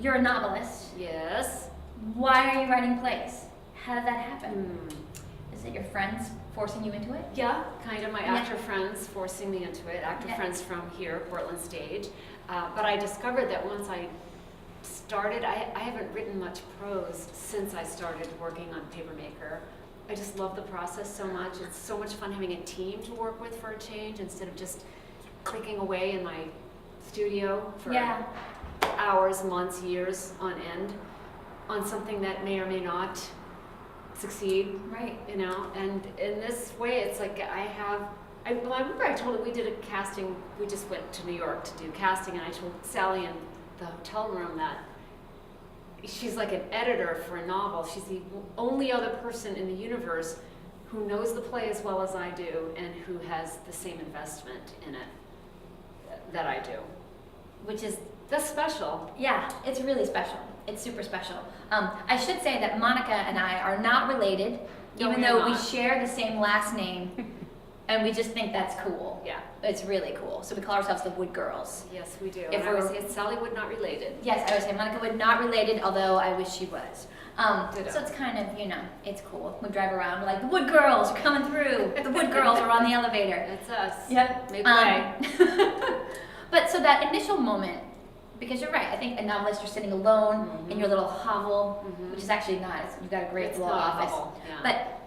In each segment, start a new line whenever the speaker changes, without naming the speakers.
you're a novelist.
Yes.
Why are you writing plays? How did that happen? Is it your friends forcing you into it?
Yeah, kind of my
Yeah.
actor friends forcing me into it, actor
Yeah.
friends from here, Portland Stage. But I discovered that once I started, I haven't written much prose since I started working on Papermaker. I just love the process so much. It's so much fun having a team to work with for a change instead of just clicking away in my studio for
Yeah.
hours, months, years on end on something that may or may not succeed.
Right.
You know, and in this way, it's like I remember I told her we did a casting, we just went to New York to do casting, and I told Sally in the hotel room that she's like an editor for a novel. She's the only other person in the universe who knows the play as well as I do and who has the same investment in it that I do.
Which is,
That's special.
yeah, it's really special. It's super special. I should say that Monica and I are not related,
No,
even
we are
though we
not.
share the same last name, and we just think that's cool.
Yeah.
It's really cool. So we call ourselves the Wood Girls.
Yes, we do.
If
And I would
we're-
say Sally Wood not related.
Yes, I would say Monica Wood not related, although I wish she was.
Ditto.
So it's kind of, it's cool. We drive around, we're like, the Wood Girls are coming through. The Wood Girls are on the elevator.
That's us.
Yep.
Make way.
But so that initial moment, because you're right, I think a novelist, you're sitting alone in your little hovel, which is actually not. You've got a great
It's
little
not a
office.
hovel, yeah.
But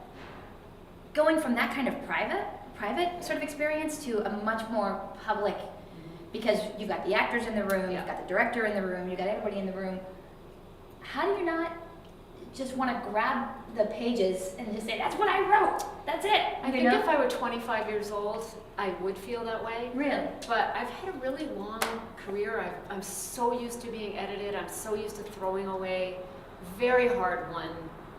going from that kind of private sort of experience to a much more public, because you've got the actors in the room,
Yeah.
you've got the director in the room, you've got everybody in the room. How do you not just want to grab the pages and just say, that's what I wrote, that's it?
I think if I were 25 years old, I would feel that way.
Really?
But I've had a really long career. I'm so used to being edited. I'm so used to throwing away very hard-won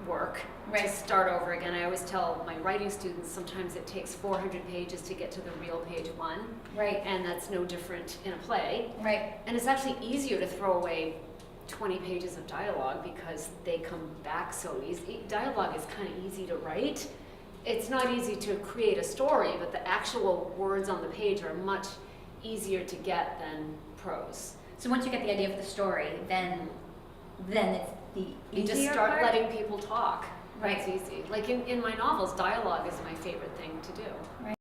work
Right.
to start over again. I always tell my writing students sometimes it takes 400 pages to get to the real page one,
Right,
and that's no different in a play.
right.
And it's actually easier to throw away 20 pages of dialogue because they come back so easy. Dialogue is kind of easy to write. It's not easy to create a story, but the actual words on the page are much easier to get than prose.
So once you get the idea of the story, then it's the
You just
easier
start
part?
letting people talk.
Right.
It's easy. Like in my novels, dialogue is my favorite thing to do.
Right.